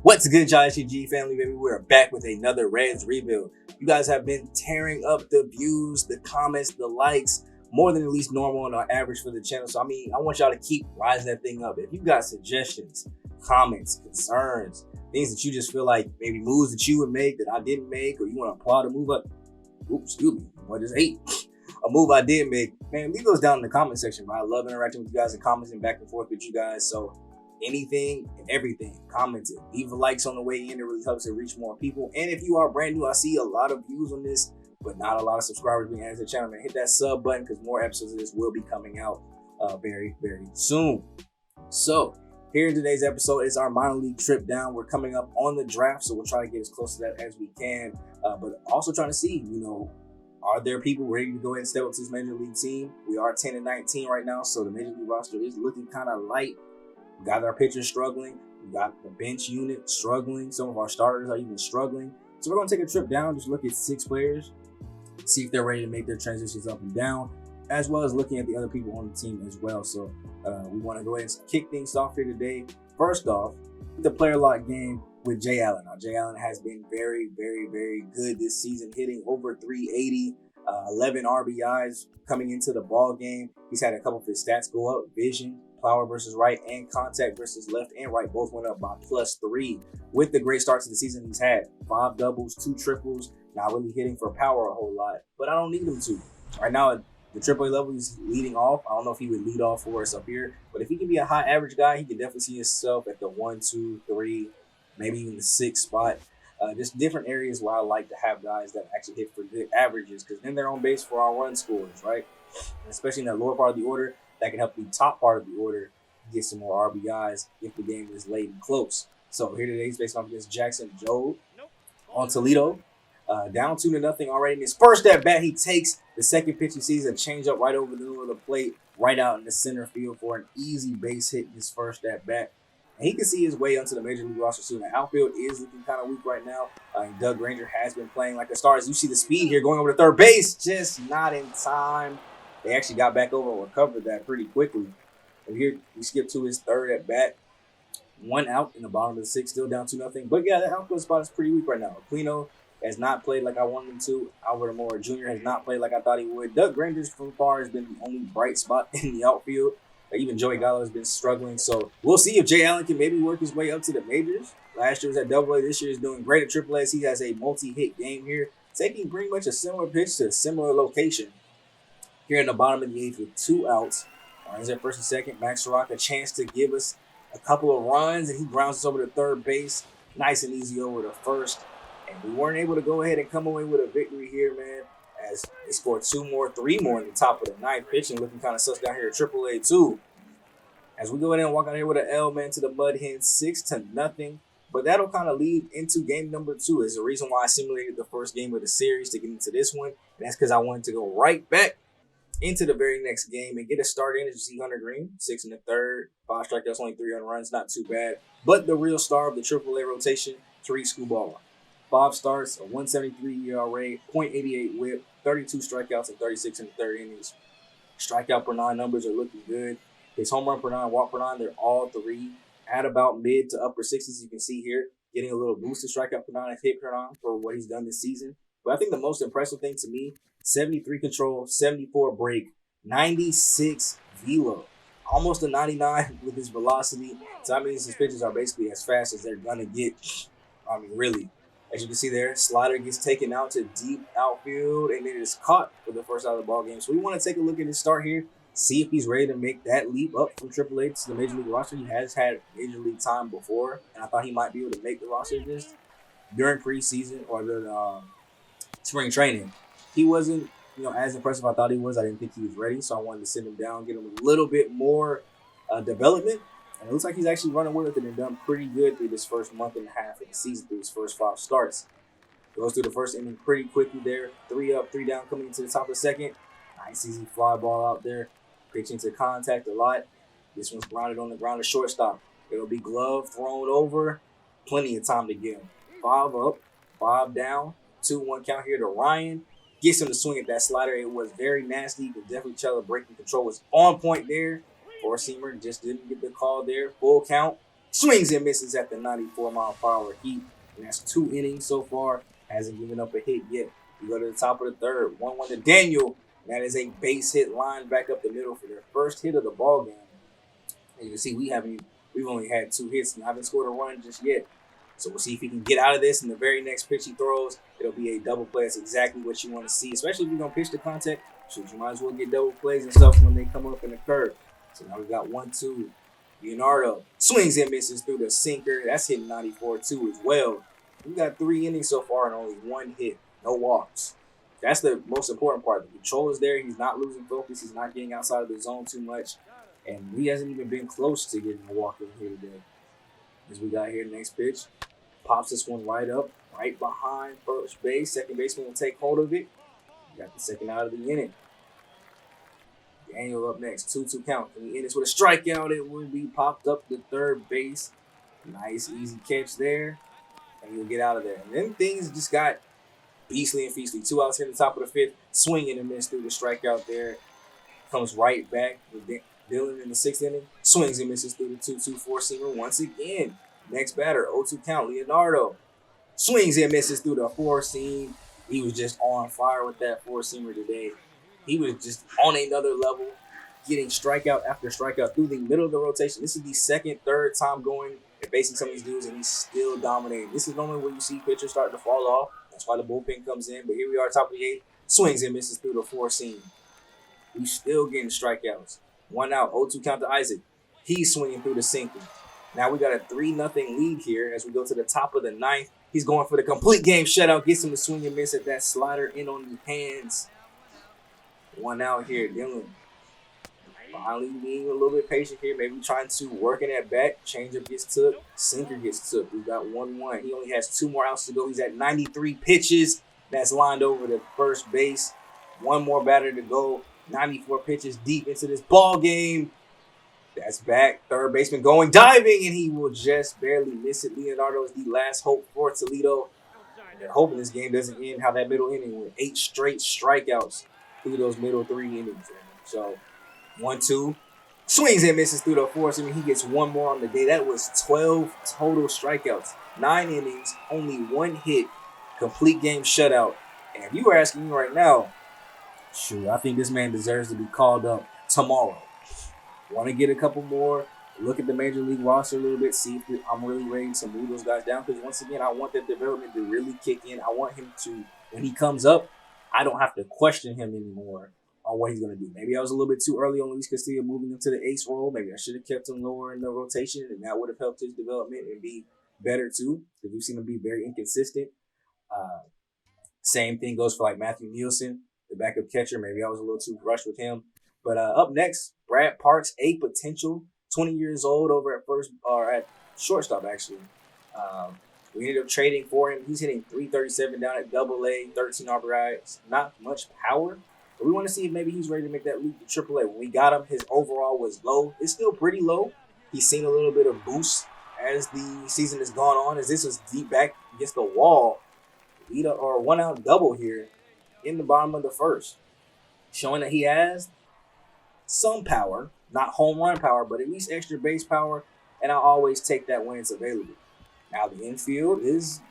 What's good, y'all? SG family, baby? We're back with another Reds rebuild. You guys have been tearing up the views, the comments, the likes, more than at least normal on our average for the channel. So, I want y'all to keep rising that thing up. If you got suggestions, comments, concerns, things that you just feel like maybe moves that you would make that I didn't make, or you want to applaud a move up, I just ate a move I did make, man, leave those down in the comment section, bro. I love interacting with you guys and commenting back and forth with you guys. So, anything and everything, comment it. Leave the likes on the way in. It really helps it reach more people. And if you are brand new, I see a lot of views on this, but not a lot of subscribers being added to the channel, man. Hit that sub button because more episodes of this will be coming out very, very soon. So here in today's episode is our minor league trip down. We're coming up on the draft, so we'll try to get as close to that as we can. But also trying to see, are there people ready to go ahead and step up to this major league team? We are 10-19 right now, so the major league roster is looking kind of light. We got our pitchers struggling. We got the bench unit struggling. Some of our starters are even struggling. So we're going to take a trip down, just look at 6 players, see if they're ready to make their transitions up and down, as well as looking at the other people on the team as well. So we want to go ahead and kick things off here today. First off, the player lock game with Jay Allen. Now, Jay Allen has been very, very, very good this season, hitting over 380, 11 RBIs coming into the ball game. He's had a couple of his stats go up. Vision, power versus right, and contact versus left and right both went up by +3 with the great starts of the season he's had. 5 doubles, 2 triples, not really hitting for power a whole lot, but I don't need him to. Right now, at the AAA level, he's leading off. I don't know if he would lead off for us up here, but if he can be a high average guy, he can definitely see himself at the 1, 2, 3, maybe even the 6 spot. Just different areas where I like to have guys that actually hit for good averages, because then they're on base for our run scores, right? And especially in that lower part of the order, that can help the top part of the order get some more RBIs if the game is late and close. So here today, he's facing off against Jackson Joe on Toledo. Down 2-0 already. In his first at bat, he takes the second pitch he sees, a changeup right over the middle of the plate, right out in the center field for an easy base hit in his first at bat. And he can see his way onto the major league roster soon. The outfield is looking kind of weak right now. Doug Granger has been playing like a star. As you see the speed here going over to third base, just not in time. They actually got back over and recovered that pretty quickly. And here we skip to his third at bat. 1 out in the bottom of the 6th, still down 2-0. But yeah, the outfield spot is pretty weak right now. Aquino has not played like I wanted him to. Albert Amora Jr. has not played like I thought he would. Doug Granger from far has been the only bright spot in the outfield. Even Joey Gallo has been struggling. So we'll see if Jay Allen can maybe work his way up to the majors. Last year was at AA. This year is doing great at AAA. He has a multi-hit game here, taking pretty much a similar pitch to a similar location. Here in the bottom of the 8th with 2 outs. Runs at first and second. Max Rock a chance to give us a couple of runs, and he grounds us over to third base. Nice and easy over to first. And we weren't able to go ahead and come away with a victory here, man, as they scored 2 more, 3 more in the top of the 9th. Pitching looking kind of sus down here at AAA too. As we go ahead and walk out here with an L, man, to the Mud Hens, 6-0. But that'll kind of lead into game number 2. Is the reason why I simulated the first game of the series to get into this one. And that's because I wanted to go right back into the very next game and get a start in. As you see, Hunter Green, 6 1/3, 5 strikeouts, only 3 runs, not too bad. But the real star of the AAA rotation, Tariq Skubal. 5 starts, a 173 ERA, .88 WHIP, 32 strikeouts, and 36 1/3 innings. Strikeout per 9 numbers are looking good. His home run per 9, walk per 9, they're all 3 at about mid to upper 60s. You can see here, getting a little boost to strikeout per 9 and hit per 9 for what he's done this season. But I think the most impressive thing to me, 73 control, 74 break, 96 velo, almost a 99 with his velocity. So that means his pitches are basically as fast as they're gonna get. Really. As you can see there, slider gets taken out to deep outfield, and it is caught for the first out of the ball game. So we want to take a look at his start here, see if he's ready to make that leap up from AAA to the Major League roster. He has had Major League time before, and I thought he might be able to make the roster just during preseason or the spring training. He wasn't, as impressive as I thought he was. I didn't think he was ready, so I wanted to sit him down, get him a little bit more development. And it looks like he's actually running with it and done pretty good through this first month and a half of the season, through his first 5 starts. Goes through the first inning pretty quickly there. 3 up, 3 down coming into the top of the second. Nice easy fly ball out there. Pitching to contact a lot. This one's grounded on the ground to shortstop. It'll be glove thrown over. Plenty of time to get him. 5 up, 5 down. 2-1 count here to Ryan. Gets him to swing at that slider. It was very nasty. You can definitely tell the breaking control was on point there. Four-seamer just didn't get the call there. Full count. Swings and misses at the 94-mile-per-hour heat. And that's 2 innings so far. Hasn't given up a hit yet. We go to the top of the third. 1-1 to Daniel. That is a base hit line back up the middle for their first hit of the ball game. And you can see we've only had 2 hits and haven't scored a run just yet. So we'll see if he can get out of this in the very next pitch he throws. It'll be a double play. That's exactly what you want to see, especially if you're going to pitch to contact. So you might as well get double plays and stuff when they come up in the curve. So now we got 1-2. Leonardo swings and misses through the sinker. That's hitting 94 too as well. We got 3 innings so far and only 1 hit. No walks. That's the most important part. The control is there. He's not losing focus. He's not getting outside of the zone too much. And he hasn't even been close to getting a walk in here today. As we got here, next pitch. Pops this one right up, right behind first base. Second baseman will take hold of it. Got the second out of the inning. Daniel up next. 2-2 count. Can we end this with a strikeout? It will be popped up to third base. Nice, easy catch there. And he'll get out of there. And then things just got beastly and feastly. 2 outs here in the top of the 5th. Swing and a miss through the strikeout there. Comes right back with Dylan in the 6th inning. Swings and misses through the 2-2 4-seamer once again. Next batter, 0-2 count. Leonardo swings and misses through the 4-seam. He was just on fire with that 4-seamer today. He was just on another level, getting strikeout after strikeout through the middle of the rotation. This is the second, third time going and facing some of these dudes, and he's still dominating. This is normally where you see pitchers starting to fall off. That's why the bullpen comes in. But here we are, top of the 8th. Swings and misses through the 4-seam. He's still getting strikeouts. 1 out, 0-2 count to Isaac. He's swinging through the sinker. Now we got a 3-0 lead here as we go to the top of the 9th. He's going for the complete game shutout. Gets him to swing and miss at that slider in on the hands. 1 out here, Dylan. Finally being a little bit patient here. Maybe trying to work in that bat. Changeup gets took. Sinker gets took. We got 1-1. He only has 2 more outs to go. He's at 93 pitches. That's lined over to first base. 1 more batter to go. 94 pitches deep into this ball game. That's back. Third baseman going diving, and he will just barely miss it. Leonardo is the last hope for Toledo. They're hoping this game doesn't end how that middle inning with 8 straight strikeouts through those middle 3 innings. So 1-2. Swings and misses through the 4th. I mean, he gets 1 more on the day. That was 12 total strikeouts. 9 innings, only 1 hit. Complete game shutout. And if you were asking me right now, shoot, I think this man deserves to be called up tomorrow. Want to get a couple more, look at the major league roster a little bit, see if I'm really ready to move those guys down. Because once again, I want that development to really kick in. I want him to, when he comes up, I don't have to question him anymore on what he's going to do. Maybe I was a little bit too early on Luis Castillo moving into the ace role. Maybe I should have kept him lower in the rotation, and that would have helped his development and be better too. Because we've seen him be very inconsistent. Same thing goes for like Matthew Nielsen, the backup catcher. Maybe I was a little too rushed with him. But up next, Brad Parks, a potential 20 years old over at first or at shortstop actually. We ended up trading for him. He's hitting .337 down at AA, 13 RBIs. Not much power, but we want to see if maybe he's ready to make that leap to AAA. When we got him, his overall was low. It's still pretty low. He's seen a little bit of boost as the season has gone on. As this was deep back against the wall, lead or 1 out double here in the bottom of the 1st, showing that he has some power, not home run power, but at least extra base power, and I'll always take that when it's available. Now, the infield is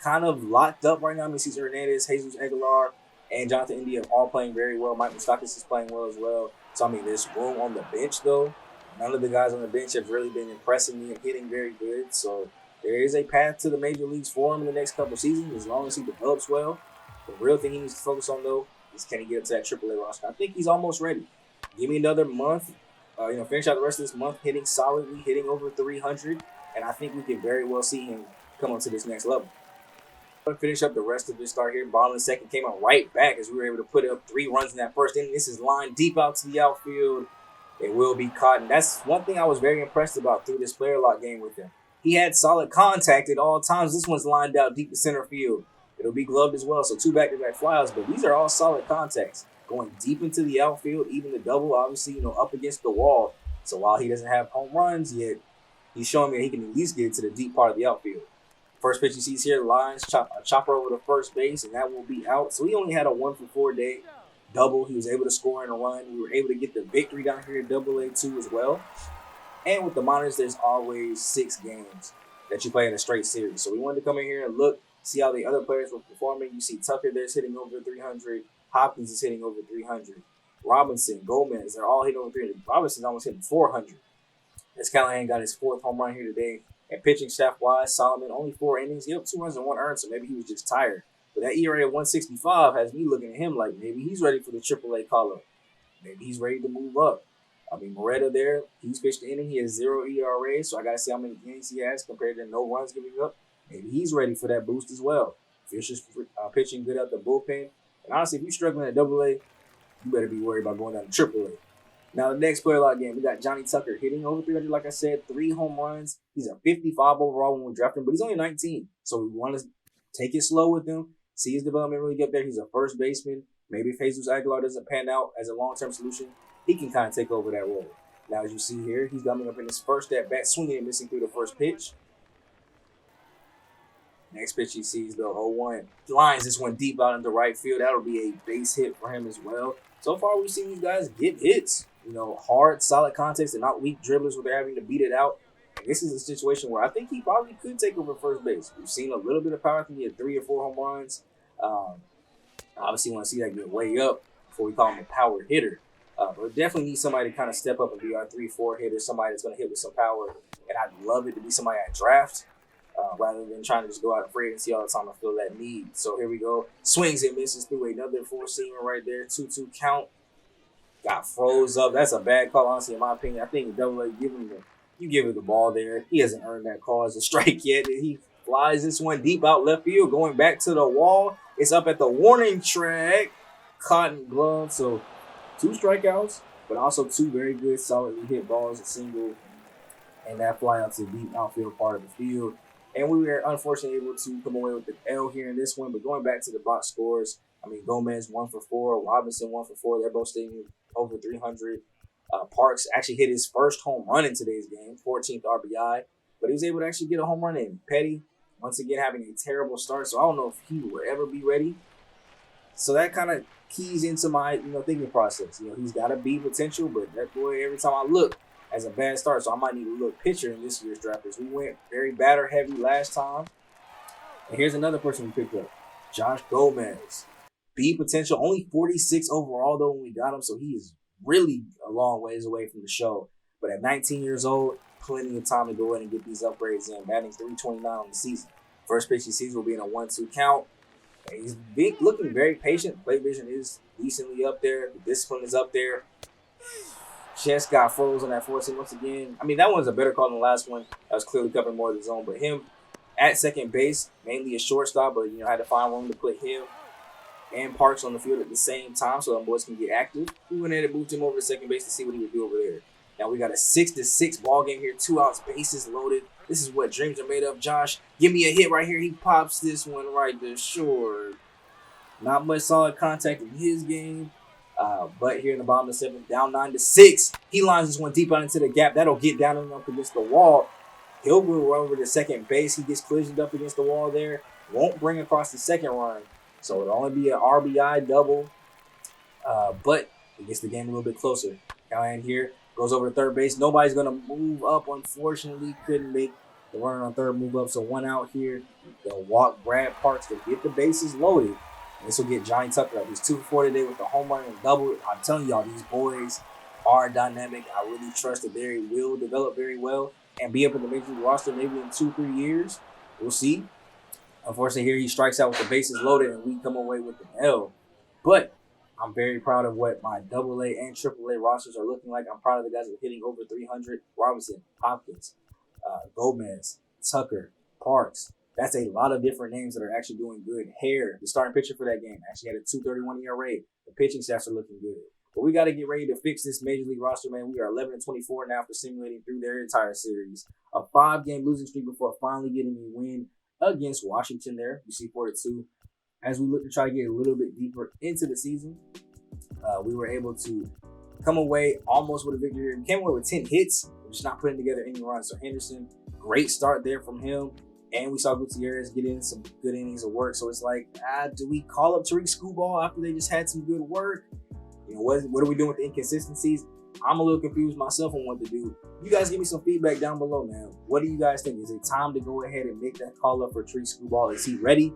kind of locked up right now. I mean, Cesar Hernandez, Jesus Aguilar, and Jonathan India are all playing very well. Mike Moustakas is playing well as well. So, I mean, there's room on the bench, though. None of the guys on the bench have really been impressing me and hitting very good. So, there is a path to the major leagues for him in the next couple seasons as long as he develops well. The real thing he needs to focus on, though, is can he get up to that AAA roster. I think he's almost ready. Give me another month, finish out the rest of this month hitting solidly, hitting over 300, and I think we can very well see him come on to this next level. Finish up the rest of this start here. Ball in second came out right back as we were able to put up 3 runs in that first inning. This is lined deep out to the outfield. It will be caught, and that's one thing I was very impressed about through this player lock game with him. He had solid contact at all times. This one's lined out deep to center field. It'll be gloved as well, so 2 back-to-back flyouts, but these are all solid contacts. Going deep into the outfield, even the double, obviously, up against the wall. So while he doesn't have home runs yet, he's showing me that he can at least get to the deep part of the outfield. First pitch he sees here, lines, chopper over to first base, and that will be out. So he only had a 1-for-4 day double. He was able to score in a run. We were able to get the victory down here at AA too as well. And with the minors, there's always 6 games that you play in a straight series. So we wanted to come in here and look, see how the other players were performing. You see Tucker there's hitting over 300. Hopkins is hitting over 300. Robinson, Gomez, they're all hitting over 300. Robinson's almost hitting 400. As Callahan got his 4th home run here today. And pitching staff-wise, Solomon, only 4 innings. He up 2 runs and 1 earned, so maybe he was just tired. But that ERA of 165 has me looking at him like maybe he's ready for the AAA call-up. Maybe he's ready to move up. I mean, Moretta there, he's pitched the inning. He has 0 ERA, so I got to see how many innings he has compared to no runs giving up. Maybe he's ready for that boost as well. Fisher's pitching good at the bullpen. And honestly, if you're struggling at AA, you better be worried about going down to AAA. Now, the next player lot game, we got Johnny Tucker hitting over 300, like I said, 3 home runs. He's a 55 overall when we draft him, but he's only 19. So we want to take it slow with him, see his development really get there. He's a first baseman. Maybe if Jesus Aguilar doesn't pan out as a long-term solution, he can kind of take over that role. Now, as you see here, he's coming up in his first at-bat, swinging and missing through the first pitch. Next pitch he sees, the 0-1. Lines this one deep out into right field. That'll be a base hit for him as well. So far, we've seen these guys get hits. You know, hard, solid context and not weak dribblers where they're having to beat it out. And this is a situation where I think he probably could take over first base. We've seen a little bit of power. I think he had 3 or 4 home runs. Obviously, want to see that get way up before we call him a power hitter. But we definitely need somebody to kind of step up and be our 3-4 hitter, somebody that's going to hit with some power. And I'd love it to be somebody I draft rather than trying to just go out afraid and see all the time I feel that need. So here we go. Swings and misses through another 4-seamer right there. 2-2 count. Got froze up. That's a bad call, honestly, in my opinion. I think AA, give him the ball there. He hasn't earned that call as a strike yet. He flies this one deep out left field, going back to the wall. It's up at the warning track. Cotton glove. So 2 strikeouts, but also 2 very good, solidly hit balls, a single, and that fly out to the deep outfield part of the field. And we were unfortunately able to come away with the L here in this one. But going back to the box scores, I mean, Gomez 1 for 4, Robinson 1 for 4. They're both staying over 300. Parks actually hit his first home run in today's game, 14th RBI, but he was able to actually get a home run in. Petty, once again, having a terrible start, so I don't know if he will ever be ready. So that kind of keys into my, thinking process. He's got a B potential, but that boy, every time I look, has a bad start, so I might need a little pitcher in this year's draft. We went very batter heavy last time. And here's another person we picked up, Josh Gomez. B potential, only 46 overall though when we got him, so he is really a long ways away from the show. But at 19 years old, plenty of time to go in and get these upgrades in. Batting .329 on the season. First pitch he sees will be in a 1-2 count. And he's looking very patient. Play vision is decently up there. The discipline is up there. Chest got froze on that 4-seam once again. I mean, that one's a better call than the last one. That was clearly covering more of the zone. But him at second base, mainly a shortstop, but had to find room to put him and Parks on the field at the same time so them boys can get active. We went ahead and moved him over to second base to see what he would do over there. Now we got a 6-6 ball game here, 2 outs, bases loaded. This is what dreams are made of. Josh, give me a hit right here. He pops this one right there short. Not much solid contact in his game. But here in the bottom of the 7th, down 9-6. He lines this one deep out into the gap. That'll get down and up against the wall. He'll move over to second base. He gets collisioned up against the wall there. Won't bring across the second run. So it'll only be an RBI double. But it gets the game a little bit closer. Callahan here goes over to third base. Nobody's going to move up, unfortunately. Couldn't make the runner on third move up. So 1 out here. They'll walk Brad Parks to get the bases loaded. This will get Johnny Tucker up. He's 2 for 4 today with the home run and double. I'm telling y'all, these boys are dynamic. I really trust that they will develop very well and be up in the major league roster maybe in 2-3 years. We'll see. Unfortunately, here he strikes out with the bases loaded, and we come away with an L. But I'm very proud of what my AA and AAA rosters are looking like. I'm proud of the guys that are hitting over 300. Robinson, Hopkins, Gomez, Tucker, Parks. That's a lot of different names that are actually doing good. Hare, the starting pitcher for that game, actually had a 2.31 ERA. The pitching stats are looking good. But we got to get ready to fix this major league roster, man. We are 11-24 now for simulating through their entire series. A 5-game losing streak before finally getting a win against Washington there. You see 4-2. As we look to try to get a little bit deeper into the season, we were able to come away almost with a victory. We came away with 10 hits. We're just not putting together any runs. So Henderson, great start there from him. And we saw Gutierrez get in some good innings of work. So it's like, do we call up Tariq Skubal after they just had some good work? What are we doing with the inconsistencies? I'm a little confused myself on what to do. You guys give me some feedback down below, man. What do you guys think? Is it time to go ahead and make that call up for Tree Screwball? Is he ready?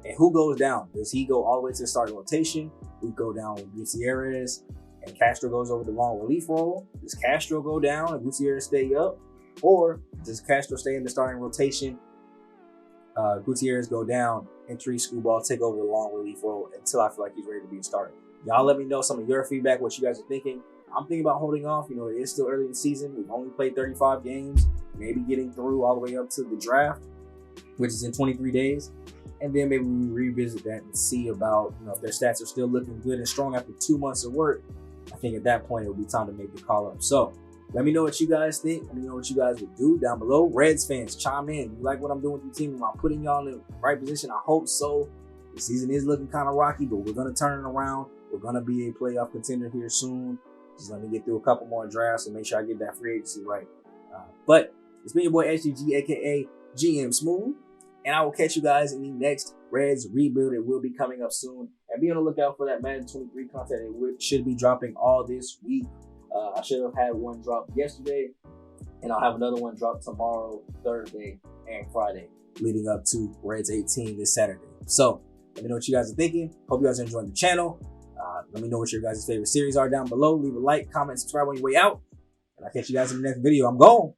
And who goes down? Does he go all the way to the starting rotation? We go down with Gutierrez and Castro goes over the long relief role. Does Castro go down and Gutierrez stay up? Or does Castro stay in the starting rotation? Gutierrez go down and Tree Screwball take over the long relief role until I feel like he's ready to be a starter. Y'all let me know some of your feedback, what you guys are thinking. I'm thinking about holding off. You know, it is still early in the season. We've only played 35 games, maybe getting through all the way up to the draft, which is in 23 days. And then maybe we revisit that and see about, you know, if their stats are still looking good and strong after 2 months of work. I think at that point, it will be time to make the call up. So let me know what you guys think. Let me know what you guys would do down below. Reds fans, chime in. You like what I'm doing with your team? Am I putting y'all in the right position? I hope so. The season is looking kind of rocky, but we're going to turn it around. We're going to be a playoff contender here soon. Just let me get through a couple more drafts and make sure I get that free agency right. But it's been your boy SGG, aka GM Smooth, and I will catch you guys in the next Reds rebuild. It will be coming up soon, and be on the lookout for that Madden 23 content. It should be dropping all this week. I should have had one drop yesterday, and I'll have another one drop tomorrow, Thursday, and Friday, leading up to Reds 18 this Saturday. So let me know what you guys are thinking. Hope you guys are enjoying the channel. Let me know what your guys' favorite series are down below. Leave a like, comment, subscribe on your way out. And I'll catch you guys in the next video. I'm gone.